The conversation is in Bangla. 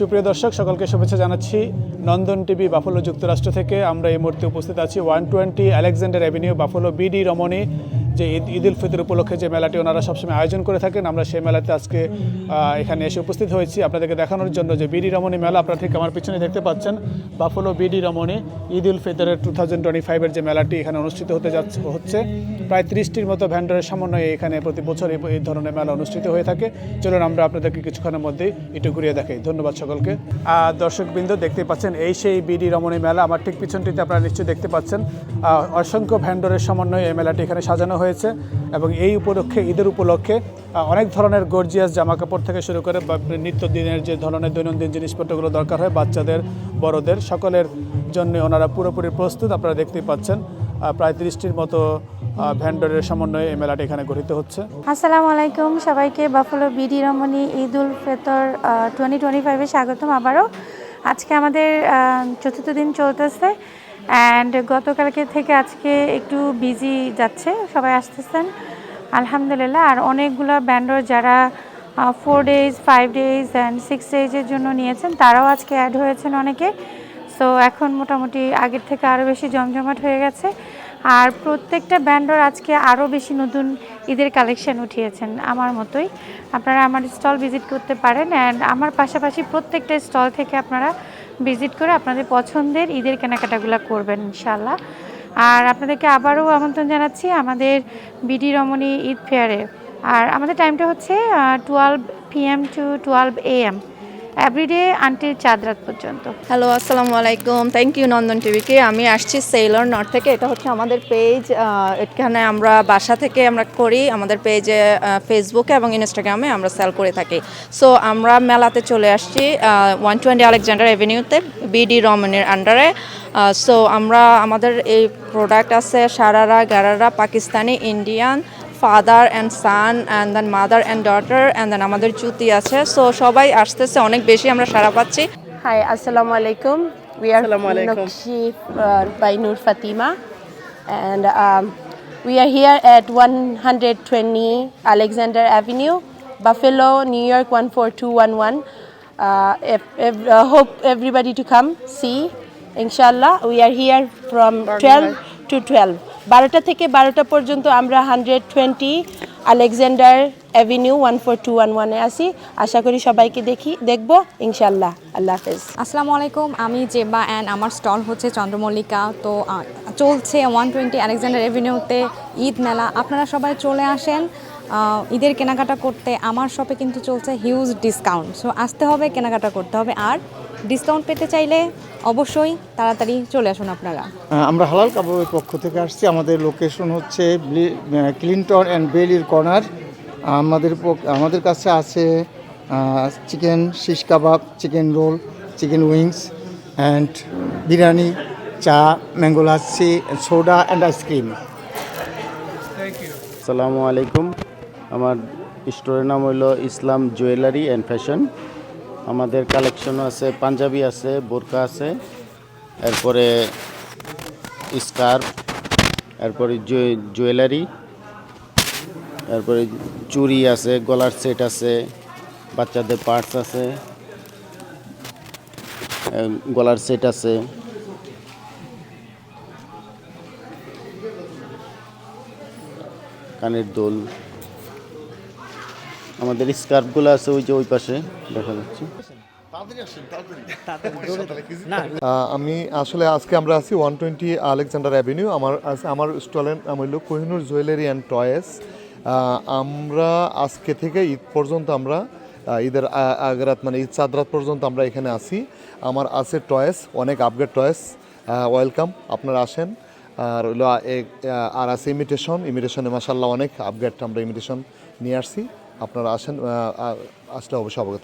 সুপ্রিয় দর্শক সকলকে শুভেচ্ছা জানাচ্ছি নন্দন টিভি বাফলো যুক্তরাষ্ট্র থেকে। আমরা এই মুহূর্তে উপস্থিত আছি 120 আলেকজান্ডার অ্যাভিনিউ বাফলো বিডি রমণী যে ঈদ উল ফিতর উপলক্ষে যে মেলাটি ওনারা সবসময় আয়োজন করে থাকেন। আমরা সেই মেলাতে আজকে এখানে এসে উপস্থিত হয়েছি আপনাদেরকে দেখানোর জন্য যে বিডি রমণী মেলা। আপনারা ঠিক আমার পিছনে দেখতে পাচ্ছেন বাফলো বিডি রমণী ঈদ উল ফিতরের 2025-এর যে মেলাটি এখানে অনুষ্ঠিত হচ্ছে। প্রায় 30টির মতো ভ্যান্ডারের সমন্বয়ে এখানে প্রতি বছর এই ধরনের মেলা অনুষ্ঠিত হয়ে থাকে। চলুন আমরা আপনাদেরকে কিছুক্ষণের মধ্যেই একটু ঘুরিয়ে দেখাই। ধন্যবাদ সকলকে। দর্শকবৃন্দ দেখতে পাচ্ছেন এই সেই বিডি রমণী মেলা। আমার ঠিক পিছনটিতে আপনারা নিশ্চয়ই দেখতে পাচ্ছেন অসংখ্য ভ্যান্ডারের সমন্বয়ে এই মেলাটি এখানে সাজানো হয়েছে এবং এই উপলক্ষে ঈদের উপলক্ষে অনেক ধরনের গর্জিয়াস জামাকাপড় থেকে শুরু করে নিত্যদিনের যে ধরনের দৈনন্দিন জিনিসপত্রগুলো দরকার হয় বাচ্চাদের বড়দের সকলের জন্য ওনারা পুরোপুরি প্রস্তুত। আপনারা দেখতেই পাচ্ছেন প্রায় 30টির মতো ভ্যান্ডারের সমন্বয়ে এই মেলাটি এখানে গঠিত হচ্ছে। আসসালামু আলাইকুম সবাইকে, বাফলো বিডি রমণী ঈদ উল ফিতর 2025-এ স্বাগতম। আবারও আজকে আমাদের চতুর্থ দিন চলতেছে অ্যান্ড গতকালকে থেকে আজকে একটু বিজি যাচ্ছে, সবাই আসতেছেন আলহামদুলিল্লাহ। আর অনেকগুলো ভ্যান্ডার যারা 4 days 5 days অ্যান্ড 6 days-এর জন্য নিয়েছেন তারাও আজকে অ্যাড হয়েছেন অনেকে। সো এখন মোটামুটি আগের থেকে আরও বেশি জমজমাট হয়ে গেছে। আর প্রত্যেকটা ব্র্যান্ডর আজকে আরও বেশি নতুন ঈদের কালেকশন উঠিয়েছেন আমার মতোই। আপনারা আমার স্টল ভিজিট করতে পারেন অ্যান্ড আমার পাশাপাশি প্রত্যেকটা স্টল থেকে আপনারা ভিজিট করে আপনাদের পছন্দের ঈদের কেনাকাটাগুলো করবেন ইনশাআল্লাহ। আর আপনাদেরকে আবারও আমন্ত্রণ জানাচ্ছি আমাদের বিডি রমণী ঈদ ফেয়ারে। আর আমাদের টাইমটা হচ্ছে 12 PM to 12 AM everyday until চাঁদ রাত পর্যন্ত। হ্যালো, আসসালামু আলাইকুম। থ্যাংক ইউ নন্দন টিভিকে। আমি আসছি সেলর নর্থ থেকে। এটা হচ্ছে আমাদের পেজ। এখানে আমরা বাসা থেকে আমরা করি, আমাদের পেজে ফেসবুকে এবং ইনস্টাগ্রামে আমরা সেল করে থাকি। সো আমরা মেলাতে চলে আসছি 120 আলেকজান্ডার অ্যাভিনিউতে বিডি রমণীর আন্ডারে। সো আমরা আমাদের এই প্রোডাক্ট আছে sharara, gharara, Pakistani, Indian, father and son and then mother and daughter and then আমাদের জুতি আছে। সো সবাই আসতেছে, অনেক বেশি আমরা সারা পাচ্ছি। Hi, Assalamu alaikum. We are Nokshi by Noor Fatima, and we are here at 120 Alexander Avenue, Buffalo, New York 14211. Hope everybody to come see. Inshallah, we are here from 12 to 12. 12টা থেকে 12টা পর্যন্ত আমরা 120 আলেকজান্ডার অ্যাভিনিউ 14211-এ আসি। আশা করি সবাইকে দেখবো ইনশাল্লাহ। আল্লাহ হাফেজ। আসসালামু আলাইকুম, আমি জেবা অ্যান্ড আমার স্টল হচ্ছে চন্দ্রমল্লিকা। তো চলছে 120 আলেকজান্ডার অ্যাভিনিউতে ঈদ মেলা। আপনারা সবাই চলে আসেন ঈদের কেনাকাটা করতে। আমার শপে কিন্তু চলছে হিউজ ডিসকাউন্ট। সো আসতে হবে, কেনাকাটা করতে হবে। আর ডিসকাউন্ট পেতে চাইলে অবশ্যই তাড়াতাড়ি চলে আসুন আপনারা। আমরা হালাল কাবাবের পক্ষ থেকে আসছি। আমাদের লোকেশন হচ্ছে ক্লিনটন অ্যান্ড বেলির কর্নার। আমাদের কাছে আছে chicken shish kebab, chicken roll, chicken wings and biryani, চা, mango lassi, soda and ice cream. আসসালামু আলাইকুম। আমার স্টোরের নাম হলো ইসলাম জুয়েলারি অ্যান্ড ফ্যাশন। আমাদের কালেকশনও আছে, পাঞ্জাবি আছে, বোরকা আছে, এরপরে স্কার্ফ, এরপরে জুয়েলারি, এরপরে চুড়ি আছে, গলার সেট আছে, বাচ্চাদের পার্টস আছে, গলার সেট আছে, কানের দুল। আমাদের স্কার্ফগুলো আছে ওই পাশে দেখা যাচ্ছে। আমি আসলে আজকে আমরা আছি 120 আলেকজান্ডার অ্যাভিনিউ। আমার স্টলের নাম হলো কোহিনুর জুয়েলারি অ্যান্ড টয়েস। আমরা আজকে থেকে ঈদ পর্যন্ত আমরা ঈদের আগরাত মানে ঈদ চাঁদরাত পর্যন্ত আমরা এখানে আছি। আমার আছে টয়েস, অনেক আপগ্রেড টয়েস। ওয়েলকাম, আপনারা আসেন। আর হলো আর আছে ইমিটেশনে মাশাআল্লাহ অনেক আপগ্রেড আমরা ইমিটেশন নিয়ে আসছি। আপনারা আসেন, আসলে অবশ্যই অবগত।